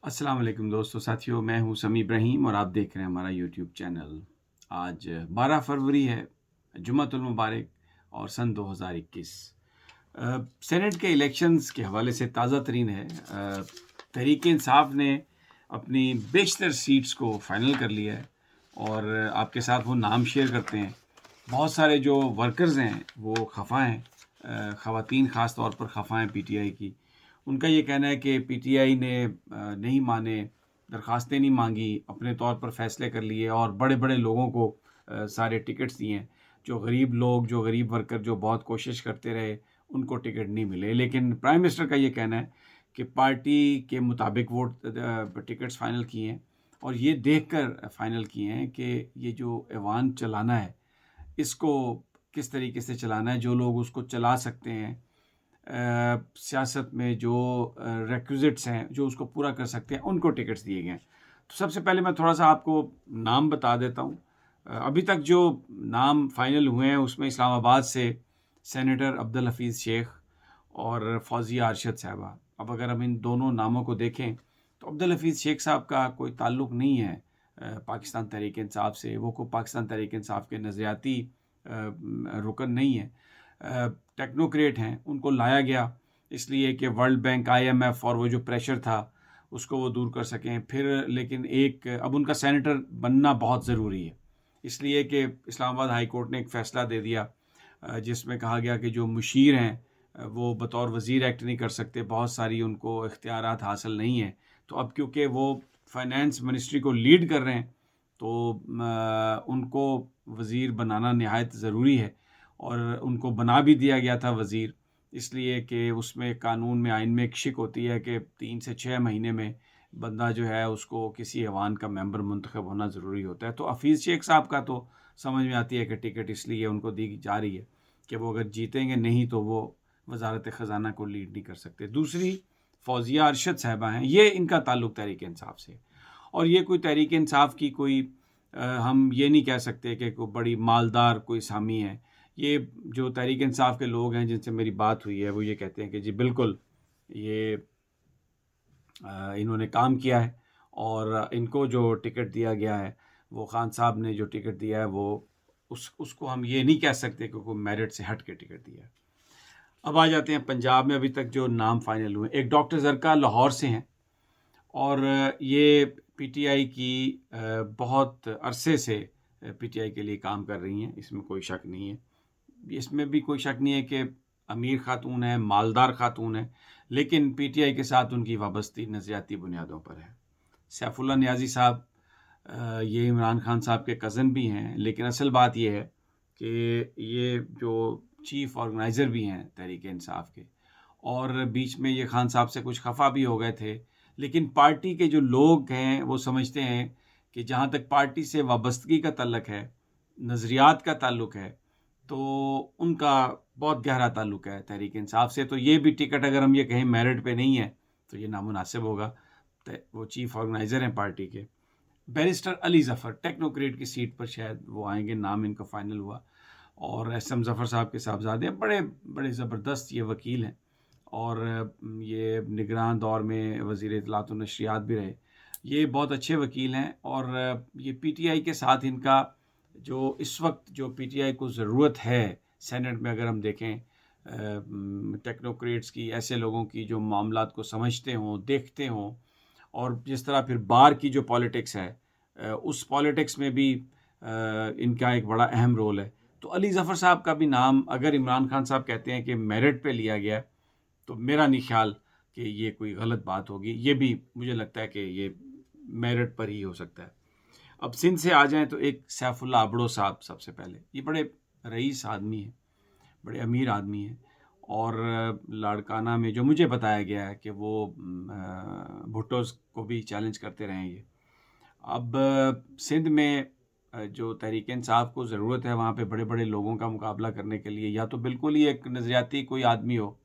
अस्सलाम वालेकुम दोस्तों साथियों, मैं हूं समी इब्राहिम और आप देख रहे हैं हमारा यूट्यूब चैनल। आज 12 फरवरी है, जुम्मतुल मुबारक और सन 2021। सेनेट के इलेक्शंस के हवाले से ताज़ा तरीन है। तहरीक इंसाफ ने अपनी बेशतर सीट्स को फाइनल कर लिया है और आपके साथ वो नाम शेयर करते हैं। बहुत सारे जो वर्कर्स हैं वो खफा हैं, ख़वातीन ख़ास तौर पर खफा हैं पीटीआई की। उनका ये कहना है कि पीटीआई ने नहीं माने, दरख्वास्तें नहीं मांगी, अपने तौर पर फ़ैसले कर लिए और बड़े-बड़े लोगों को सारे टिकट्स दिए हैं। जो गरीब लोग, जो गरीब वर्कर जो बहुत कोशिश करते रहे, उनको टिकट नहीं मिले। लेकिन प्राइम मिनिस्टर का ये कहना है कि पार्टी के मुताबिक टिकट्स फ़ाइनल किए हैं और ये देखकर फ़ाइनल किए हैं कि ये जो ऐवान चलाना है, इसको किस तरीके से चलाना है। जो लोग उसको चला सकते हैं, सियासत में जो रिक्विज़िट्स हैं, जो उसको पूरा कर सकते हैं, उनको टिकट्स दिए गए हैं। तो सबसे पहले मैं थोड़ा-सा आपको नाम बता देता हूँ। अभी तक जो नाम फ़ाइनल हुए हैं, उसमें इस्लामाबाद से सेनेटर अब्दुल हफ़ीज़ शेख और फ़ौज़िया अरशद साहिबा। अब अगर हम इन दोनों नामों को देखें, तो अब्दुल हफ़ीज़ शेख साहब का कोई ताल्लुक़ नहीं है पाकिस्तान तहरीक-ए-इंसाफ से। वो कोई पाकिस्तान तहरीक-ए-इंसाफ के नज़रियाती रुकन नहीं है। टेक्नोक्रेट हैं, उनको लाया गया इसलिए कि वर्ल्ड बैंक, आईएमएफ और वो जो प्रेशर था, उसको वो दूर कर सकें। फिर लेकिन अब उनका सेनेटर बनना बहुत ज़रूरी है, इसलिए कि इस्लामाबाद हाई कोर्ट ने एक फ़ैसला दे दिया जिसमें कहा गया कि जो मुशीर हैं वो बतौर वज़ीर एक्ट नहीं कर सकते, बहुत सारी उनको इख्तियारात हासिल नहीं हैं। तो अब क्योंकि वो फाइनेंस मिनिस्ट्री को लीड कर रहे हैं, तो उनको वज़ीर बनाना निहायत ज़रूरी है और उनको बना भी दिया गया था वज़ीर, इसलिए कि उसमें कानून में, आइन में एक शिक होती है कि 3 से 6 महीने में बंदा जो है उसको किसी ऐवान का मेंबर मुंतखब होना ज़रूरी होता है। तो हफ़ीज़ शेख साहब का तो समझ में आती है कि टिकट इसलिए उनको दी जा रही है कि वो अगर जीतेंगे नहीं तो वो वज़ारत ख़ज़ाना को लीड नहीं कर सकते। दूसरी फ़ौज़िया अरशद साहिबा हैं, ये इनका ताल्लुक़ तहरीक इंसाफ से, और ये कोई तहरीक इंसाफ की कोई हम ये नहीं कह सकते कि कोई बड़ी मालदार कोई सामी है। ये जो तहरीक इंसाफ के लोग हैं जिनसे मेरी बात हुई है, वो ये कहते हैं कि जी बिल्कुल, ये इन्होंने काम किया है और इनको जो टिकट दिया गया है, वो खान साहब ने जो टिकट दिया है, वो उसको हम ये नहीं कह सकते कि कोई मेरिट से हट के टिकट दिया है। अब आ जाते हैं पंजाब में अभी तक जो नाम फाइनल हुए। एक डॉक्टर ज़रका लाहौर से हैं और ये पीटीआई की बहुत अरसे से पीटीआई के लिए काम कर रही हैं, इसमें कोई शक नहीं है। इसमें भी कोई शक नहीं है कि अमीर खातून है, मालदार खातून है, लेकिन पीटीआई के साथ उनकी वाबस्ती नज़रियाती बुनियादों पर है। सैफुल्लाह नियाज़ी साहब, ये इमरान खान साहब के कज़न भी हैं, लेकिन असल बात ये है कि ये जो चीफ़ ऑर्गेनाइज़र भी हैं तहरीक इंसाफ के, और बीच में ये खान साहब से कुछ खफा भी हो गए थे। लेकिन पार्टी के जो लोग हैं वो समझते हैं कि जहाँ तक पार्टी से वाबस्तगी का तल्लुक़ है, नज़रियात का ताल्लुक़ है, तो उनका बहुत गहरा ताल्लुक़ है तहरीक इंसाफ से। तो ये भी टिकट अगर हम ये कहें मेरिट पे नहीं है, तो ये नामुनासिब होगा। वो चीफ़ ऑर्गेनाइज़र हैं पार्टी के। बैरिस्टर अली ज़फ़र टेक्नोक्रेट की सीट पर शायद वो आएँगे, नाम इनका फ़ाइनल हुआ। और एसएम ज़फ़र साहब के साहबज़ादे हैं, बड़े बड़े ज़बरदस्त ये वकील हैं और ये निगरान दौर में वज़ीर इत्तलात व नशरियात भी रहे। ये बहुत अच्छे वकील हैं और ये पीटीआई के साथ इनका जो इस वक्त जो पीटीआई को ज़रूरत है सेनेट में, अगर हम देखें टेक्नोक्रेट्स की, ऐसे लोगों की जो मामलात को समझते हों, देखते हों, और जिस तरह फिर बार की जो पॉलिटिक्स है, उस पॉलिटिक्स में भी इनका एक बड़ा अहम रोल है। तो अली ज़फ़र साहब का भी नाम, अगर इमरान खान साहब कहते हैं कि मेरिट पे लिया गया है, तो मेरा नहीं ख़्याल कि ये कोई गलत बात होगी। ये भी मुझे लगता है कि ये मेरिट पर ही हो सकता है। अब सिंध से आ जाएँ तो एक सैफुल्लाह अबड़ो साहब सबसे पहले, ये बड़े रईस आदमी हैं, बड़े अमीर आदमी हैं और लाड़काना में जो मुझे बताया गया है कि वो भुट्टो को भी चैलेंज करते रहे हैं ये। अब सिंध में जो तहरीक इंसाफ को ज़रूरत है, वहाँ पे बड़े-बड़े लोगों का मुकाबला करने के लिए या तो बिल्कुल ही एक नज़रियाती कोई आदमी हो,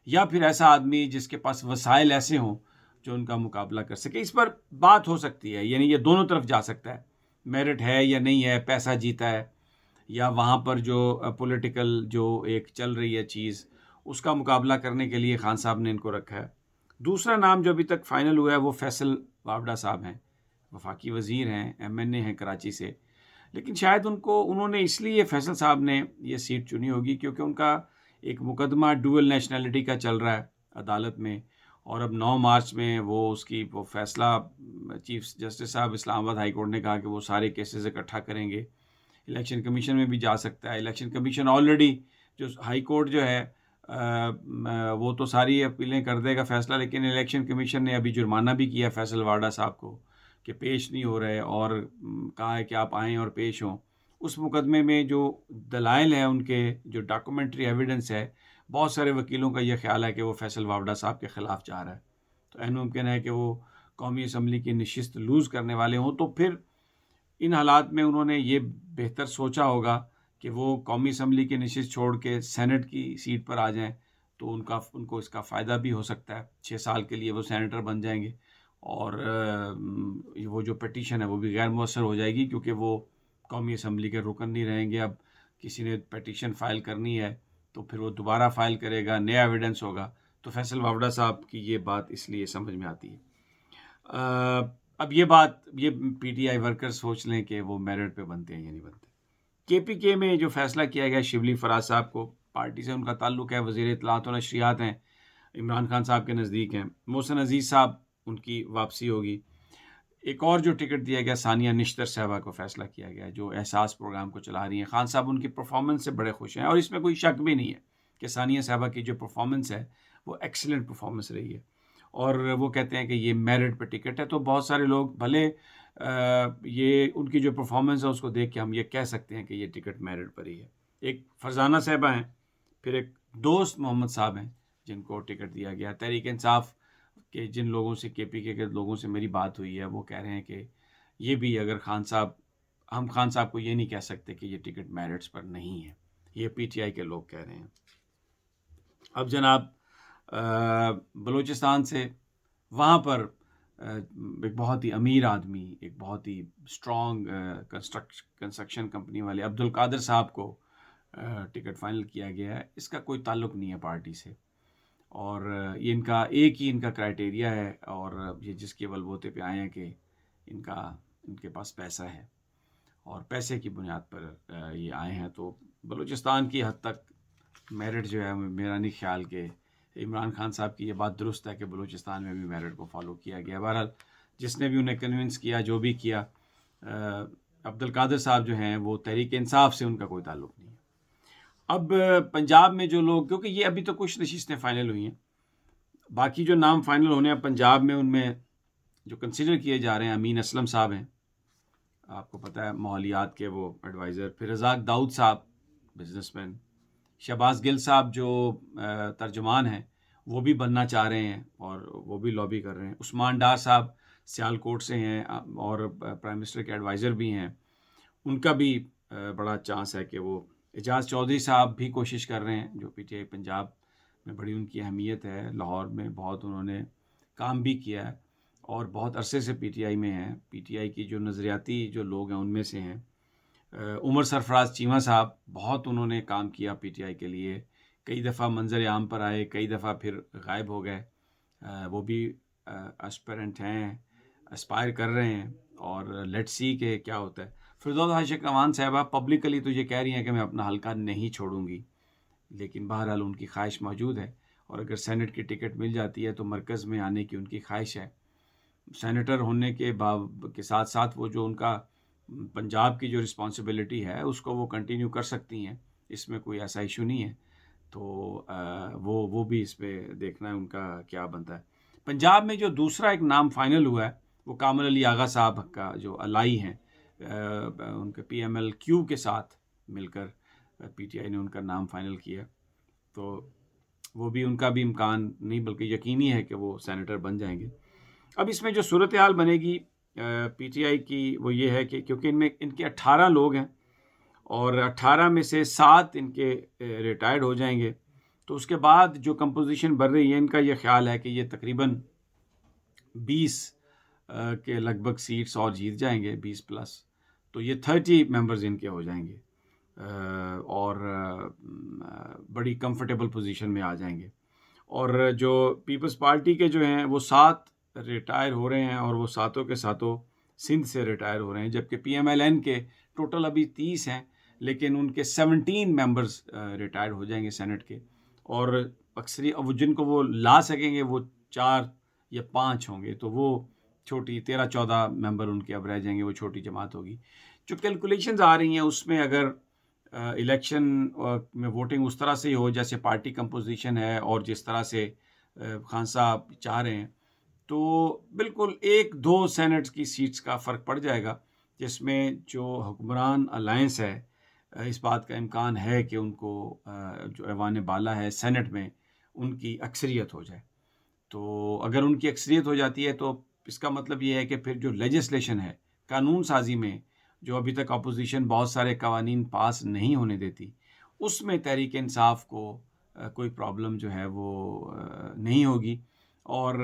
या फिर ऐसा आदमी जिसके पास वसाइल ऐसे हों जो उनका मुकाबला कर सके। इस पर बात हो सकती है, यानी ये दोनों तरफ जा सकता है, मेरिट है या नहीं है, पैसा जीता है, या वहाँ पर जो पॉलिटिकल जो एक चल रही है चीज़, उसका मुकाबला करने के लिए खान साहब ने इनको रखा है। दूसरा नाम जो अभी तक फाइनल हुआ है वो फैसल वावड़ा साहब हैं, वफाकी वज़ीर हैं, एमएनए हैं कराची से। लेकिन शायद उन्होंने इसलिए फैसल साहब ने ये सीट चुनी होगी क्योंकि उनका एक मुकदमा डुअल नेशनैलिटी का चल रहा है अदालत में, और अब 9 मार्च में वो फ़ैसला चीफ जस्टिस साहब इस्लामाबाद हाई कोर्ट ने कहा कि वो सारे केसेस इकट्ठा करेंगे। इलेक्शन कमीशन में भी जा सकता है। इलेक्शन कमीशन ऑलरेडी जो हाई कोर्ट जो है वो तो सारी अपीलें कर देगा फ़ैसला, लेकिन इलेक्शन कमीशन ने अभी जुर्माना भी किया फैसल वाडा साहब को कि पेश नहीं हो रहे, और कहा है कि आप आएँ और पेश हों। उस मुकदमे में जो दलाइल हैं उनके, जो डॉक्यूमेंट्री एविडेंस है, बहुत सारे वकीलों का ये ख़्याल है कि वो फैसल वावड़ा साहब के ख़िलाफ़ जा रहा है। तो ऐन मुमकिन है कि वो कौमी असम्बली की नशिस्त लूज़ करने वाले हों। तो फिर इन हालात में उन्होंने ये बेहतर सोचा होगा कि वो कौमी असम्बली की नशिस्त छोड़ के सेनेट की सीट पर आ जाएं, तो उनको इसका फ़ायदा भी हो सकता है। 6 साल के लिए वो सेनेटर बन जाएंगे, और वो जो पिटीशन है वो भी गैर मुअस्सर हो जाएगी, क्योंकि वो कौमी असम्बली के रुकन नहीं रहेंगे। अब किसी ने पिटीशन फ़ाइल करनी है तो फिर वो दोबारा फ़ाइल करेगा, नया एविडेंस होगा। तो फैसल वावड़ा साहब की ये बात इसलिए समझ में आती है। अब ये पीटीआई वर्कर सोच लें कि वो मेरिट पे बनते हैं या नहीं बनते। केपीके में जो फैसला किया गया, शिबली फराज साहब को, पार्टी से उनका ताल्लुक है, वज़ीर इत्तलात व नशरियात हैं, इमरान खान साहब के नज़दीक हैं। मोहसिन अजीज़ साहब, उनकी वापसी होगी। एक और जो टिकट दिया गया, सानिया निश्तर साहबा को फ़ैसला किया गया, जो एहसास प्रोग्राम को चला रही हैं। खान साहब उनकी परफॉर्मेंस से बड़े खुश हैं, और इसमें कोई शक भी नहीं है कि सानिया साहबा की जो परफॉर्मेंस है वो एक्सीलेंट परफॉर्मेंस रही है, और वो कहते हैं कि ये मेरिट पे टिकट है। तो बहुत सारे लोग भले ये उनकी जो परफॉर्मेंस है उसको देख के हम ये कह सकते हैं कि ये टिकट मेरिट पर ही है। एक फरजाना साहबा हैं, फिर एक दोस्त मोहम्मद साहब हैं जिनको टिकट दिया गया। तहरीक इंसाफ के जिन लोगों से, केपीके के लोगों से मेरी बात हुई है, वो कह रहे हैं कि ये भी अगर हम खान साहब को ये नहीं कह सकते कि ये टिकट मेरिट्स पर नहीं है, ये पीटीआई के लोग कह रहे हैं। अब जनाब बलूचिस्तान से, वहाँ पर एक बहुत ही अमीर आदमी, एक बहुत ही स्ट्रॉन्ग कंस्ट्रक्शन कंपनी वाले अब्दुल कादिर साहब को टिकट फाइनल किया गया है। इसका कोई ताल्लुक़ नहीं है पार्टी से, और ये इनका क्राइटेरिया है, और ये जिसके बलबूते पे आए हैं कि इनके पास पैसा है, और पैसे की बुनियाद पर ये आए हैं। तो बलूचिस्तान की हद तक मेरिट जो है, मेरा नहीं ख्याल कि इमरान खान साहब की ये बात दुरुस्त है कि बलूचिस्तान में भी मेरिट को फॉलो किया गया। बहरहाल जिसने भी उन्हें कन्विंस किया, जो भी किया, अब्दुल कादिर साहब जो हैं वो तहरीक इंसाफ से उनका कोई ताल्लुक़ नहीं है। अब पंजाब में जो लोग, क्योंकि ये अभी तो कुछ नशिस्तें फाइनल हुई हैं, बाकी जो नाम फाइनल होने हैं पंजाब में, उनमें जो कंसिडर किए जा रहे हैं, अमीन असलम साहब हैं, आपको पता है माहौलियात के वो एडवाइज़र। फिर रज़ाक दाऊद साहब, बिजनेसमैन। शहबाज गिल साहब जो तर्जुमान हैं, वो भी बनना चाह रहे हैं, और वो भी लॉबी कर रहे हैं। उस्मान डार साहब सियालकोट से हैं, और प्राइम मिनिस्टर के एडवाइज़र भी हैं। उनका भी बड़ा चांस है कि वो। एजाज़ चौधरी साहब भी कोशिश कर रहे हैं, जो पीटीआई पंजाब में बड़ी उनकी अहमियत है। लाहौर में बहुत उन्होंने काम भी किया है, और बहुत अरसे से पीटीआई में हैं। पीटीआई की जो नज़रियाती जो लोग हैं उनमें से हैं। उमर सरफराज चीमा साहब, बहुत उन्होंने काम किया पीटीआई के लिए, कई दफ़ा मंजर आम पर आए, कई दफ़ा फिर गायब हो गए। वो भी एस्पिरेंट हैं, एस्पायर कर रहे हैं, और लेट्स सी के क्या होता है। फिरदौस आशिक अमान साहबा पब्लिकली तो ये कह रही हैं कि मैं अपना हल्का नहीं छोड़ूंगी, लेकिन बहरहाल उनकी ख्वाहिश मौजूद है, और अगर सेनेट की टिकट मिल जाती है तो मरकज़ में आने की उनकी ख्वाहिश है। सेनेटर होने के साथ साथ वो जो उनका पंजाब की जो रिस्पॉन्सिबिलिटी है उसको वो कंटिन्यू कर सकती हैं, इसमें कोई ऐसा इशू नहीं है। तो वो भी इस पर देखना है उनका क्या बनता है। पंजाब में जो दूसरा एक नाम फाइनल हुआ है, वो कामल अली आगा साहब का, जो अलाई हैं, उनके PMLQ के साथ मिलकर पीटीआई ने उनका नाम फाइनल किया। तो वो भी, उनका भी इम्कान नहीं बल्कि यकीनी है कि वो सेनेटर बन जाएंगे। अब इसमें जो सूरत हाल बनेगी पीटीआई की, वो ये है कि क्योंकि इनके 18 लोग हैं, और 18 में से 7 इनके रिटायर्ड हो जाएंगे, तो उसके बाद जो कंपोजिशन बढ़ रही है, इनका ये ख्याल है कि ये तकरीबन 20 के लगभग सीट्स और जीत जाएंगे, 20 प्लस। तो ये 30 मेंबर्स इनके हो जाएंगे, और बड़ी कंफर्टेबल पोजीशन में आ जाएंगे। और जो पीपल्स पार्टी के जो हैं वो 7 रिटायर हो रहे हैं और वो सातों के सातों सिंध से रिटायर हो रहे हैं, जबकि पीएमएलएन के टोटल अभी 30 हैं, लेकिन उनके 17 मेंबर्स रिटायर हो जाएंगे सेनेट के, और अक्सरी अब जिनको वो ला सकेंगे वो 4 या 5 होंगे, तो वो छोटी 13-14 मेंबर उनके अब रह जाएंगे, वो छोटी जमात होगी। जो कैलकुलेशंस आ रही हैं उसमें अगर इलेक्शन में वोटिंग उस तरह से ही हो जैसे पार्टी कंपोजिशन है और जिस तरह से खान साहब चाह रहे हैं, तो बिल्कुल 1-2 सेनेट की सीट्स का फ़र्क पड़ जाएगा, जिसमें जो हुक्मरान अलायंस है इस बात का इम्कान है कि उनको जो ऐवान बाला है सेनेट में उनकी अक्सरियत हो जाए। तो अगर उनकी अक्सरियत हो जाती है तो इसका मतलब ये है कि फिर जो लेजिस्लेशन है, कानून साज़ी में जो अभी तक अपोजिशन बहुत सारे कवानीन पास नहीं होने देती, उसमें तहरीक इंसाफ को कोई प्रॉब्लम जो है वो नहीं होगी, और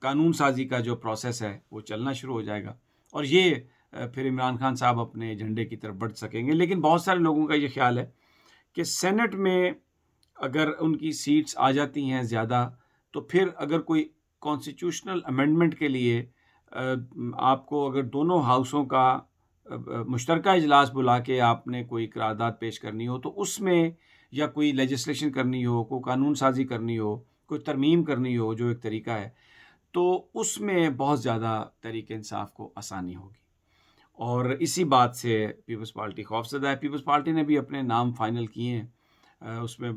कानून साज़ी का जो प्रोसेस है वो चलना शुरू हो जाएगा, और ये फिर इमरान खान साहब अपने एजेंडे की तरफ बढ़ सकेंगे। लेकिन बहुत सारे लोगों का ये ख्याल है कि सेनेट में अगर उनकी सीट्स आ जाती हैं ज़्यादा, तो फिर अगर कोई कॉन्स्टिट्यूशनल अमेंडमेंट के लिए आपको अगर दोनों हाउसों का मुश्तरका इजलास बुला के आपने कोई करारदाद पेश करनी हो, तो उसमें या कोई लेजिस्लेशन करनी हो, कोई कानून साज़ी करनी हो, कोई तरमीम करनी हो, जो एक तरीका है, तो उसमें बहुत ज़्यादा तहरीक इंसाफ को आसानी होगी। और इसी बात से पीपल्स पार्टी खौफज़दा है। पीपल्स पार्टी ने भी अपने नाम फाइनल किए हैं, उसमें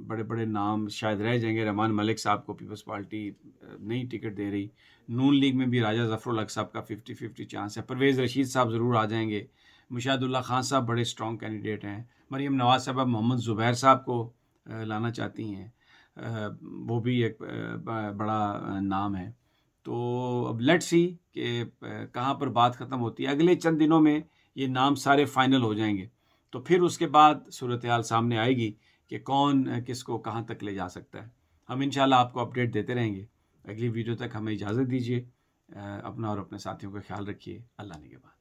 बड़े-बड़े नाम शायद रह जाएंगे। रहमान मलिक साहब को पीपल्स पार्टी नहीं टिकट दे रही। नून लीग में भी राजा ज़फ़रुल हक साहब का 50-50 चांस है। परवेज़ रशीद साहब ज़रूर आ जाएंगे। मुशाहिदुल्लाह खान साहब बड़े स्ट्रॉन्ग कैंडिडेट हैं। मरीम नवाज़ साहब मोहम्मद ज़ुबैर साहब को लाना चाहती हैं, वो भी एक बड़ा नाम है। तो अब लेट्स सी कि कहाँ पर बात ख़त्म होती है। अगले चंद दिनों में ये नाम सारे फाइनल हो जाएंगे, तो फिर उसके बाद सूरत हाल सामने आएगी कि कौन किसको कहाँ तक ले जा सकता है। हम इंशाल्लाह आपको अपडेट देते रहेंगे। अगली वीडियो तक हमें इजाज़त दीजिए। अपना और अपने साथियों का ख्याल रखिए। अल्लाह निगहबान।